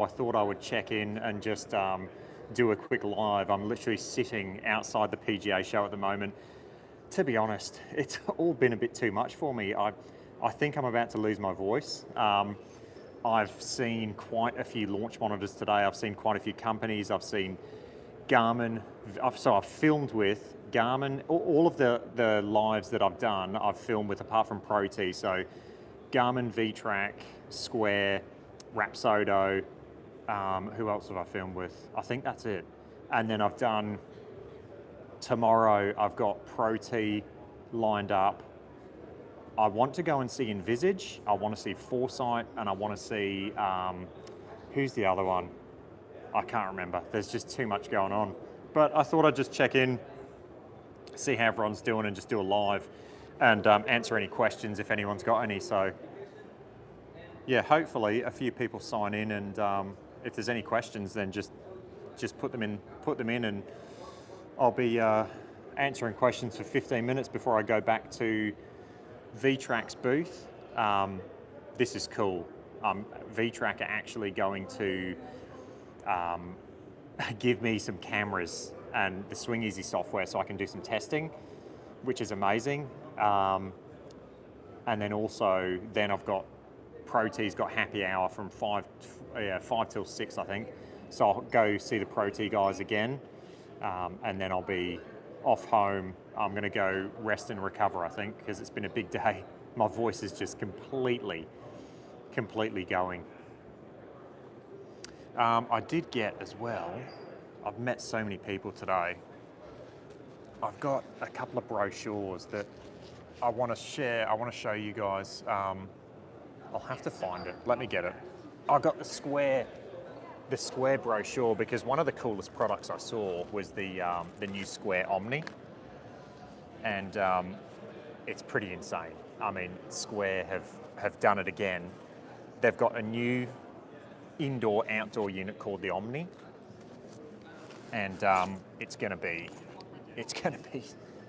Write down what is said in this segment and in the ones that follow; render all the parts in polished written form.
I thought I would check in and just do a quick live. I'm literally sitting outside the PGA show at the moment. To be honest, it's all been a bit too much for me. I think I'm about to lose my voice. I've seen quite a few launch monitors today. I've seen quite a few companies. I've seen Garmin. I've filmed with Garmin. All of the lives that I've done, I've filmed with, apart from Pro T. So Garmin, V-Track, Square, Rapsodo. Who else have I filmed with? I think that's it. And then I've done, tomorrow I've got Pro T lined up. I want to go and see Envisage, I want to see Foresight, and I want to see, who's the other one? I can't remember. There's just too much going on. But I thought I'd just check in, see how everyone's doing, and just do a live and answer any questions if anyone's got any. So yeah, hopefully a few people sign in, and if there's any questions, then just put them in, and I'll be answering questions for 15 minutes before I go back to V-Track's booth. This is cool. V-Track are actually going to give me some cameras and the Swing Easy software so I can do some testing, which is amazing. And then also, I've got Pro T's got happy hour from 5 till 6, I think. So I'll go see the Pro T guys again, and then I'll be off home. I'm going to go rest and recover, I think, because it's been a big day. My voice is just completely going. I did get as well, I've met so many people today. I've got a couple of brochures that I want to share. I want to show you guys. I'll have to find it. Let me get it. I got the Square brochure because one of the coolest products I saw was the new Square Omni, and it's pretty insane. I mean, Square have done it again. They've got a new indoor-outdoor unit called the Omni, and it's gonna be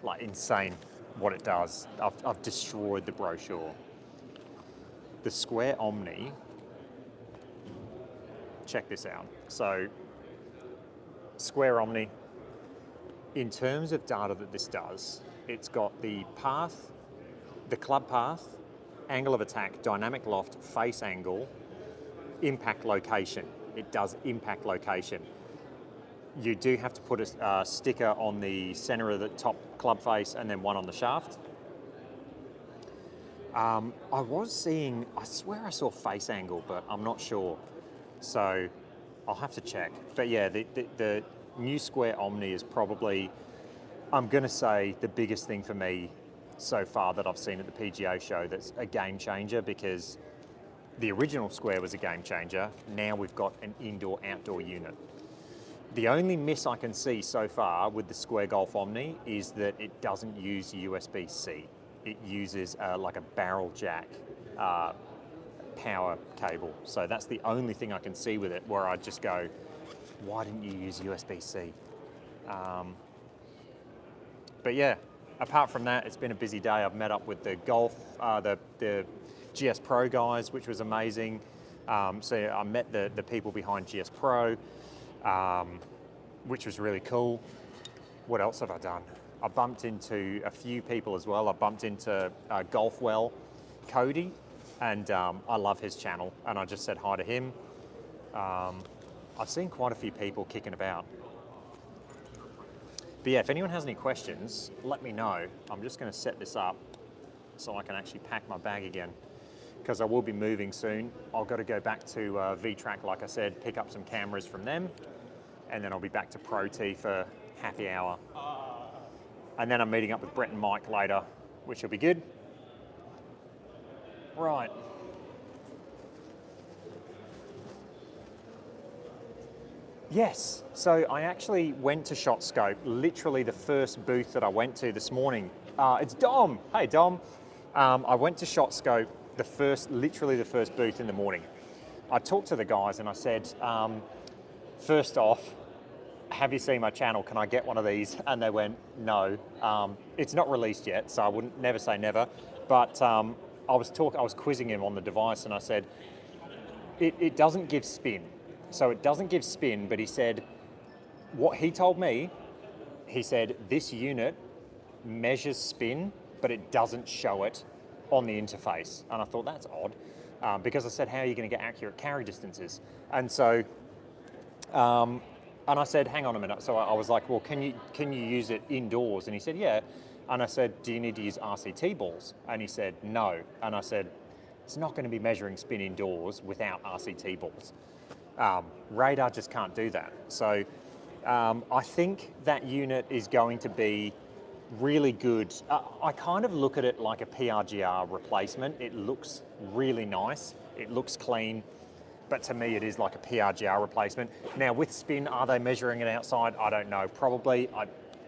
like insane what it does. I've destroyed the brochure. The Square Omni, check this out. So Square Omni, in terms of data that this does, it's got the path, the club path, angle of attack, dynamic loft, face angle, impact location. It does impact location. You do have to put a sticker on the center of the top club face and then one on the shaft. I was seeing, I swear I saw face angle, but I'm not sure. So I'll have to check. But yeah, the new Square Omni is probably, I'm gonna say, the biggest thing for me so far that I've seen at the PGA show that's a game changer, because the original Square was a game changer. Now we've got an indoor-outdoor unit. The only miss I can see so far with the Square Golf Omni is that it doesn't use USB-C. It uses like a barrel jack power cable. So that's the only thing I can see with it where I just go, why didn't you use USB-C? But yeah, apart from that, it's been a busy day. I've met up with the the GS Pro guys, which was amazing. So I met the people behind GS Pro, which was really cool. What else have I done? I bumped into a few people as well. I bumped into Golfwell, Cody, and I love his channel, and I just said hi to him. I've seen quite a few people kicking about. But yeah, if anyone has any questions, let me know. I'm just gonna set this up so I can actually pack my bag again, because I will be moving soon. I've got to go back to V-Track, like I said, pick up some cameras from them, and then I'll be back to Pro T for happy hour. And then I'm meeting up with Brett and Mike later, which will be good. Right. Yes, so I actually went to ShotScope, literally the first booth that I went to this morning. It's Dom. Hey, Dom. I went to ShotScope, literally the first booth in the morning. I talked to the guys and I said, first off, have you seen my channel? Can I get one of these? And they went, no. It's not released yet, so I wouldn't never say never. But I was quizzing him on the device, and I said, it doesn't give spin. so it doesn't give spin, but he said, what he told me, he said, this unit measures spin, but it doesn't show it on the interface. And I thought, that's odd, because I said, how are you going to get accurate carry distances? And so, and I said, hang on a minute. So I was like, well, can you use it indoors? And he said, yeah. And I said, do you need to use RCT balls? And he said, no. And I said, it's not going to be measuring spin indoors without RCT balls. Radar just can't do that. So I think that unit is going to be really good. I kind of look at it like a PRGR replacement. It looks really nice. It looks clean. But to me, it is like a PRGR replacement. Now, with spin, are they measuring it outside? I don't know. Probably.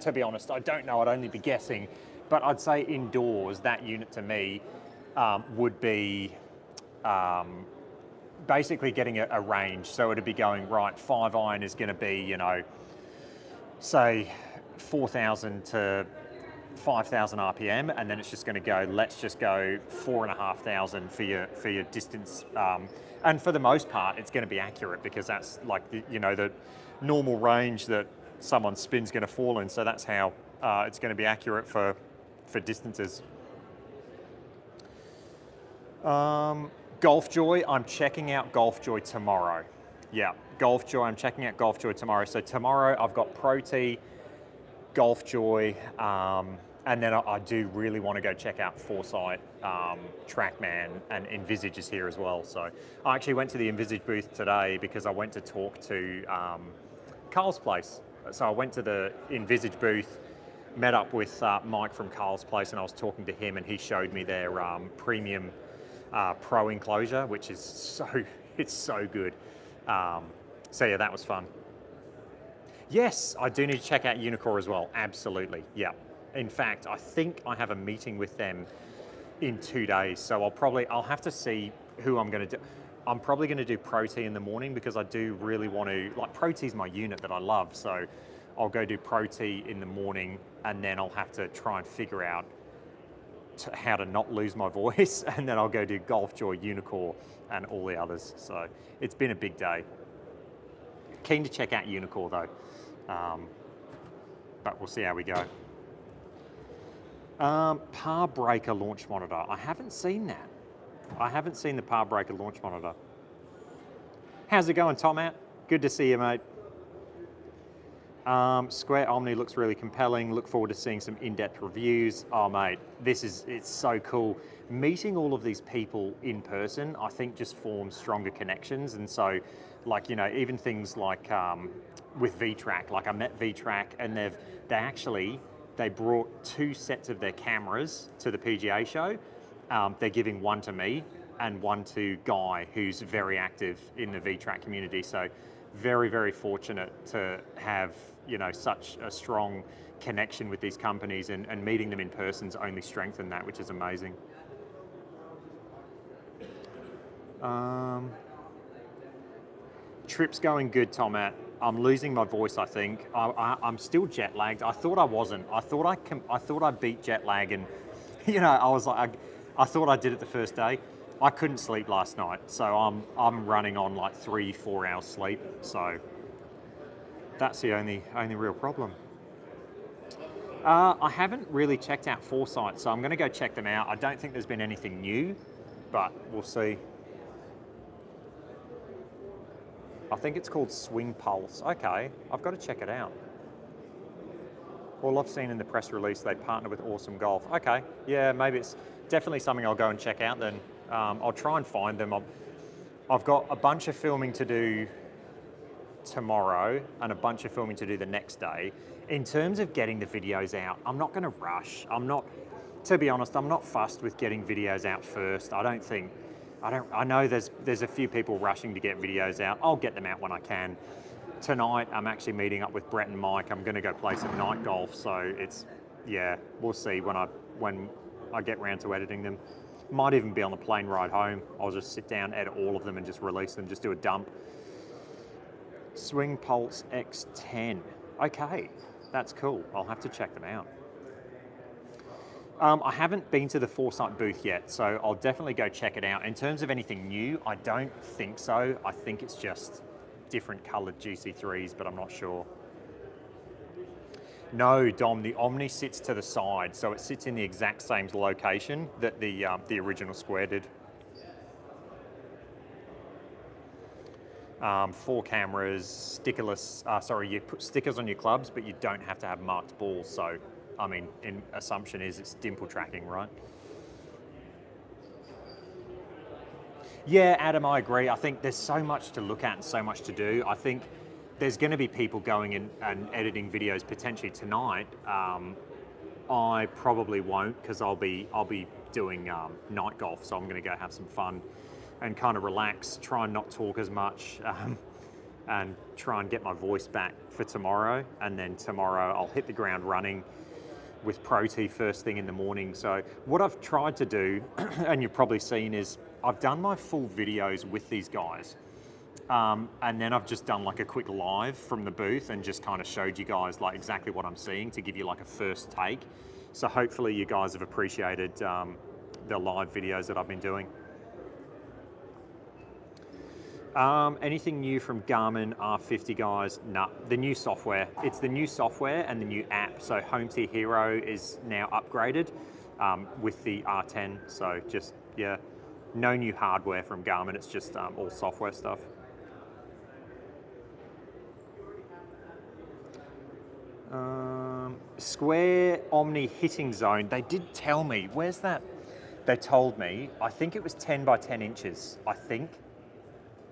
To be honest, I don't know. I'd only be guessing. But I'd say indoors, that unit to me would be basically getting a range. So it'd be going, right, 5-iron is going to be, you know, say 4,000 to 5,000 RPM, and then it's just going to go, let's just go 4,500 for your distance. And for the most part, it's going to be accurate because that's like, you know, the normal range that someone's spin's going to fall in. So that's how it's going to be accurate for distances. Golf Joy, I'm checking out Golf Joy tomorrow. Yeah, Golf Joy, I'm checking out Golf Joy tomorrow. So tomorrow I've got Pro T, Golf Joy, and then I do really want to go check out Foresight, TrackMan, and Envisage is here as well. So I actually went to the Envisage booth today because I went to talk to Carl's Place. So I went to the Envisage booth, met up with Mike from Carl's Place, and I was talking to him, and he showed me their premium Pro enclosure, which is so good. So yeah, that was fun. Yes, I do need to check out Unicore as well. Absolutely, yeah. In fact, I think I have a meeting with them in 2 days, so I'll have to see who I'm going to do. I'm probably going to do Pro T in the morning because I do really want to, like, Pro T is my unit that I love, so I'll go do Pro T in the morning, and then I'll have to try and figure out how to not lose my voice, and then I'll go do Golf Joy, Unicore, and all the others. So it's been a big day. Keen to check out Unicore though, but we'll see how we go. Par Breaker launch monitor. I haven't seen that. I haven't seen the Par Breaker launch monitor. How's it going, Tomat? Good to see you, mate. Square Omni looks really compelling. Look forward to seeing some in-depth reviews. Oh, mate, it's so cool. Meeting all of these people in person, I think just forms stronger connections. And so, like, you know, even things like with V-Track, like I met V-Track and they brought 2 sets of their cameras to the PGA show. They're giving one to me and one to Guy, who's very active in the V-Track community. So very, very fortunate to have, you know, such a strong connection with these companies, and meeting them in person's only strengthened that, which is amazing. Trip's going good, Tomat. I'm losing my voice, I think. I'm still jet lagged. I thought I wasn't. I thought I beat jet lag, and you know, I was like, I thought I did it the first day. I couldn't sleep last night, so I'm running on like 3-4 hours sleep. So that's the only real problem. I haven't really checked out Foresight, so I'm going to go check them out. I don't think there's been anything new, but we'll see. I think it's called Swing Pulse. Okay, I've got to check it out. All I've seen in the press release, they partner with Awesome Golf. Okay, yeah, maybe it's definitely something I'll go and check out then. I'll try and find them. I've got a bunch of filming to do tomorrow and a bunch of filming to do the next day. In terms of getting the videos out, I'm not going to rush. To be honest, I'm not fussed with getting videos out first. I know there's a few people rushing to get videos out. I'll get them out when I can. Tonight, I'm actually meeting up with Brett and Mike. I'm going to go play some night golf. So we'll see when I get round to editing them. Might even be on the plane ride home. I'll just sit down, edit all of them, and just release them. Just do a dump. Swing Pulse X10. Okay, that's cool. I'll have to check them out. I haven't been to the Foresight booth yet, so I'll definitely go check it out. In terms of anything new, I don't think so. I think it's just different coloured GC3s, but I'm not sure. No, Dom, the Omni sits to the side, so it sits in the exact same location that the original Square did. 4 cameras, stickerless, you put stickers on your clubs, but you don't have to have marked balls. So, I mean, assumption is it's dimple tracking, right? Yeah, Adam, I agree. I think there's so much to look at and so much to do. I think there's going to be people going in and editing videos potentially tonight. I probably won't, because I'll be doing night golf, so I'm going to go have some fun and kind of relax, try and not talk as much, and try and get my voice back for tomorrow. And then tomorrow I'll hit the ground running with Pro T first thing in the morning. So what I've tried to do, and you've probably seen, is I've done my full videos with these guys. And then I've just done like a quick live from the booth and just kind of showed you guys like exactly what I'm seeing to give you like a first take. So hopefully you guys have appreciated the live videos that I've been doing. Anything new from Garmin R50 guys? No, the new software. It's the new software and the new app. So Home Tier Hero is now upgraded with the R10. So just, yeah, no new hardware from Garmin. It's just all software stuff. Square Omni hitting zone. They did tell me, where's that? They told me, I think it was 10 by 10 inches, I think.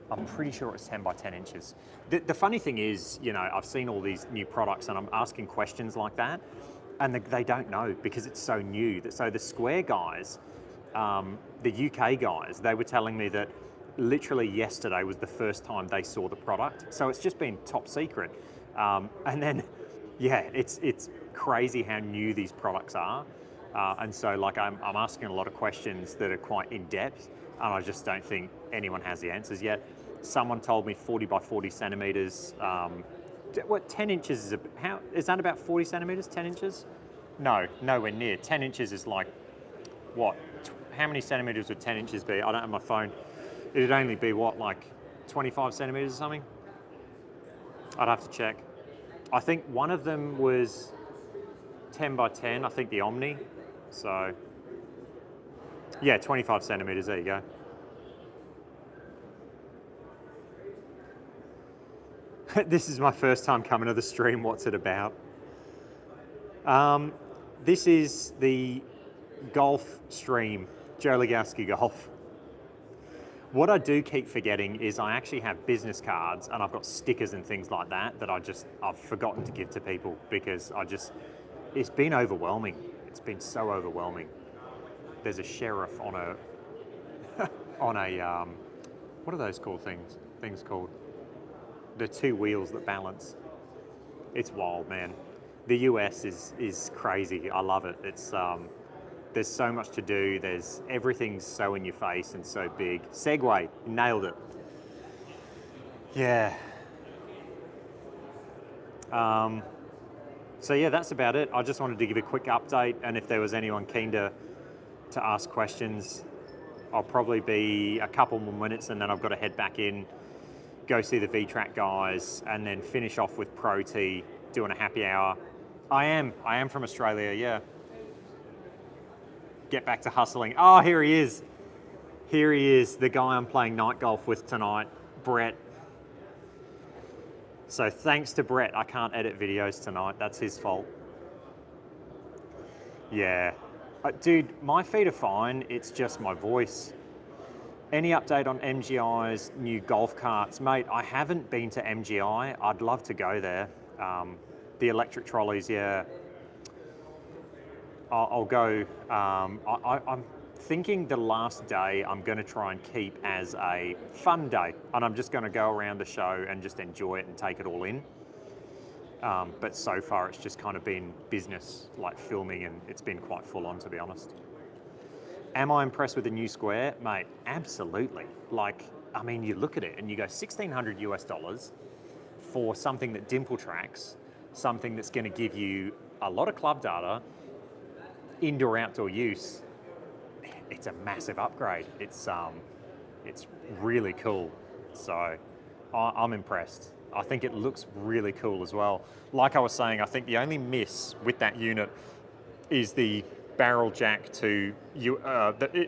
I'm pretty sure it was 10 by 10 inches. The funny thing is, you know, I've seen all these new products and I'm asking questions like that, and they don't know because it's so new. So the Square guys, the UK guys, they were telling me that literally yesterday was the first time they saw the product. So it's just been top secret. And then, yeah, it's crazy how new these products are. And so like I'm asking a lot of questions that are quite in depth, and I just don't think anyone has the answers yet. Someone told me 40 by 40 centimeters. What 10 inches is that about 40 centimeters, 10 inches? No, nowhere near. 10 inches is like, what? How many centimeters would 10 inches be? I don't have my phone. It'd only be what, like 25 centimeters or something? I'd have to check. I think one of them was 10 by 10, I think the Omni. So, yeah, 25 centimeters, there you go. This is my first time coming to the stream. What's it about? This is the golf stream, Joe Lagowski Golf. What I do keep forgetting is I actually have business cards and I've got stickers and things like that that I've forgotten to give to people because it's been overwhelming. It's been so overwhelming. There's a sheriff on a, what are those called things called? The 2 wheels that balance. It's wild, man. The US is crazy. I love it. It's there's so much to do. Everything's so in your face and so big. Segway, nailed it. Yeah. So yeah, that's about it. I just wanted to give a quick update, and if there was anyone keen to ask questions, I'll probably be a couple more minutes and then I've got to head back in, go see the V-Track guys, and then finish off with Pro T, doing a happy hour. I am from Australia, yeah. Get back to hustling. Oh, here he is. Here he is, the guy I'm playing night golf with tonight, Brett. So thanks to Brett, I can't edit videos tonight. That's his fault. Yeah. Dude, my feet are fine. It's just my voice. Any update on MGI's new golf carts? Mate, I haven't been to MGI. I'd love to go there. The electric trolleys, yeah. I'll go. I'm thinking the last day I'm going to try and keep as a fun day, and I'm just going to go around the show and just enjoy it and take it all in. But so far it's just kind of been business, like filming, and it's been quite full on, to be honest. Am I impressed with the new Square? Mate, absolutely. Like, I mean, you look at it and you go $1,600 US for something that dimple tracks, something that's going to give you a lot of club data, indoor outdoor use. It's a massive upgrade. It's really cool. So I'm impressed. I think it looks really cool as well. Like I was saying, I think the only miss with that unit is the barrel jack to you.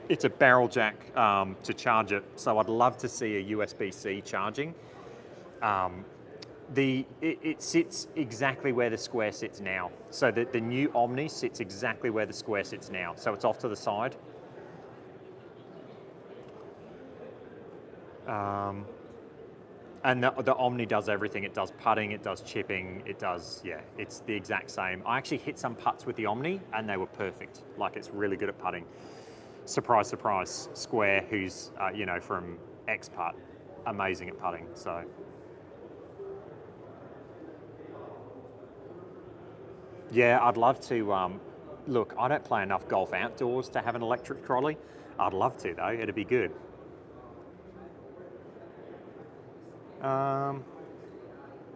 It's a barrel jack to charge it. So I'd love to see a USB-C charging. It sits exactly where the Square sits now. So the new Omni sits exactly where the Square sits now. So it's off to the side. And the Omni does everything. It does putting, it does chipping, it does, yeah, it's the exact same. I actually hit some putts with the Omni and they were perfect. Like, it's really good at putting. Surprise, surprise, Square, who's, you know, from X-Putt, amazing at putting, so. Yeah, I'd love to, look, I don't play enough golf outdoors to have an electric trolley. I'd love to though, it'd be good.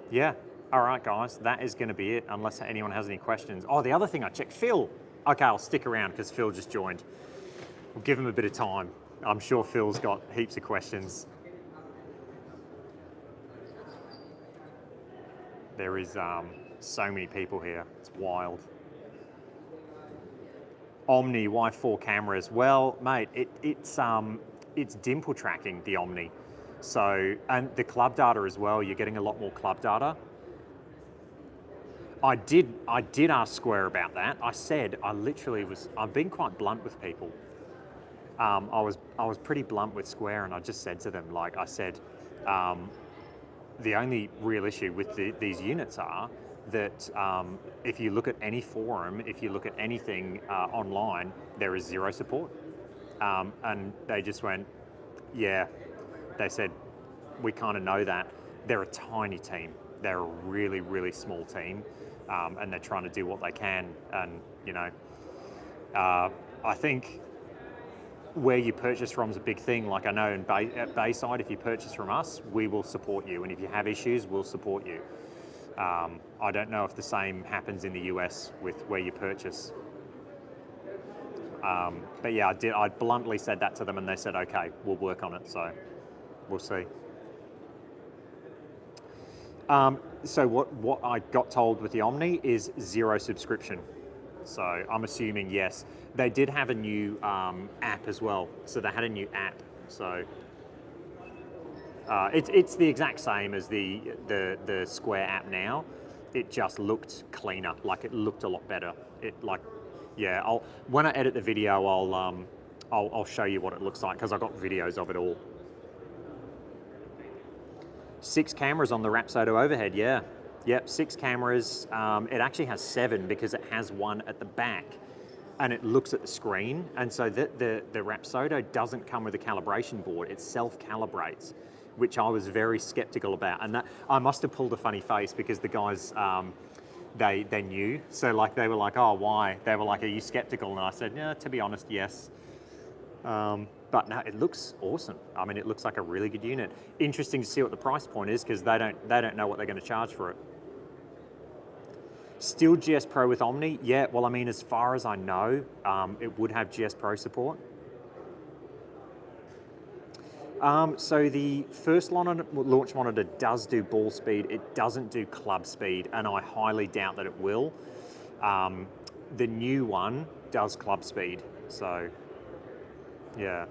Yeah. All right, guys, that is going to be it, unless anyone has any questions. Oh, the other thing I checked, Phil. Okay, I'll stick around because Phil just joined. We'll give him a bit of time. I'm sure Phil's got heaps of questions. There is so many people here. It's wild. Omni, why 4 cameras? Well, mate, it's dimple tracking, the Omni. So, and the club data as well, you're getting a lot more club data. I did ask Square about that. I said, I've been quite blunt with people. I was pretty blunt with Square, and I just said to them, like I said, the only real issue with these units are that if you look at any forum, if you look at anything online, there is zero support. And they just went, yeah, they said, we kind of know that. They're a tiny team. They're a really, really small team, and they're trying to do what they can. And, you know, I think where you purchase from is a big thing. Like, I know at Bayside, if you purchase from us, we will support you. And if you have issues, we'll support you. I don't know if the same happens in the US with where you purchase. But yeah, I bluntly said that to them, and they said, okay, we'll work on it. So we'll see. So what I got told with the Omni is zero subscription. So I'm assuming yes. They did have a new app as well. So they had a new app. So it's the exact same as the Square app now. It just looked cleaner. Like, it looked a lot better. Yeah. When I edit the video, I'll show you what it looks like because I got videos of it all. 6 cameras on the Rapsodo overhead, yeah. Yep, 6 cameras. It actually has 7 because it has one at the back and it looks at the screen. And so the Rapsodo doesn't come with a calibration board, it self-calibrates, which I was very skeptical about. And that I must have pulled a funny face because the guys, they knew. So like, they were like, oh, why? They were like, are you skeptical? And I said, yeah, to be honest, yes. But no, it looks awesome. I mean, it looks like a really good unit. Interesting to see what the price point is because they don't know what they're going to charge for it. Still GS Pro with Omni? Yeah, well, I mean, as far as I know, it would have GS Pro support. So the first launch monitor does do ball speed. It doesn't do club speed, and I highly doubt that it will. The new one does club speed, so yeah.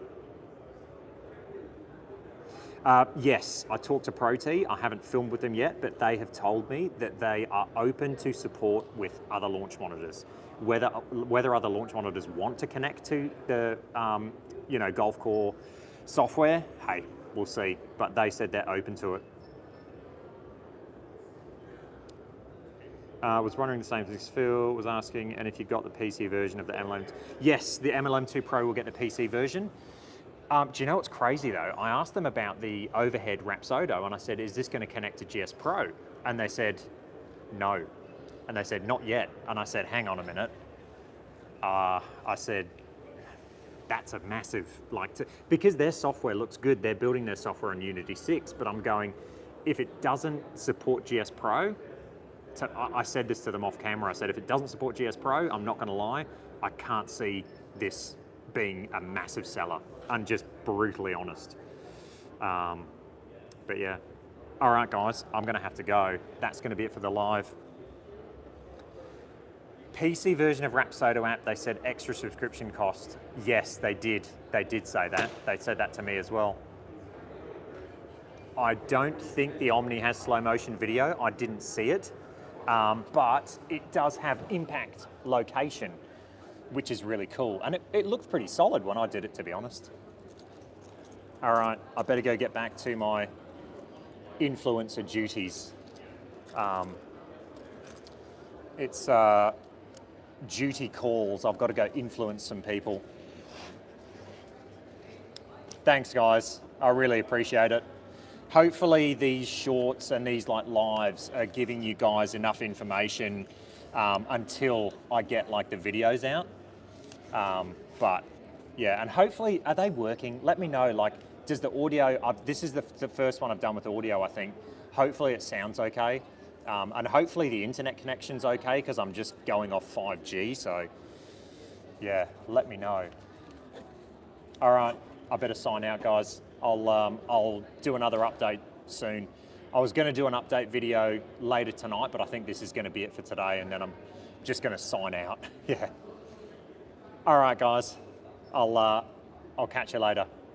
Yes, I talked to ProT. I haven't filmed with them yet, but they have told me that they are open to support with other launch monitors. Whether other launch monitors want to connect to the you know, Golf Core software, hey, we'll see. But they said they're open to it. I was wondering the same thing as Phil was asking, and if you got the PC version of the MLM. Yes, the MLM2 Pro will get the PC version. Do you know what's crazy though? I asked them about the overhead Rapsodo and I said, is this going to connect to GS Pro? And they said, no. And they said, not yet. And I said, hang on a minute. I said, that's a massive, because their software looks good, they're building their software on Unity 6, but I'm going, if it doesn't support GS Pro, I said this to them off camera, I said, if it doesn't support GS Pro, I'm not going to lie, I can't see this being a massive seller. I'm just brutally honest. But yeah. All right, guys, I'm going to have to go. That's going to be it for the live. PC version of Rapsodo app, they said extra subscription cost. Yes, they did. They did say that. They said that to me as well. I don't think the Omni has slow motion video. I didn't see it, but it does have impact location, which is really cool. And it looked pretty solid when I did it, to be honest. All right, I better go get back to my influencer duties. It's duty calls. I've got to go influence some people. Thanks, guys. I really appreciate it. Hopefully these shorts and these like lives are giving you guys enough information until I get like the videos out. But yeah, and hopefully, are they working? Let me know, like, does the audio, this is the first one I've done with audio, I think. Hopefully it sounds okay. And hopefully the internet connection's okay, because I'm just going off 5G, so yeah, let me know. All right, I better sign out, guys. I'll do another update soon. I was going to do an update video later tonight, but I think this is going to be it for today, and then I'm just going to sign out. Yeah. All right, guys. I'll catch you later.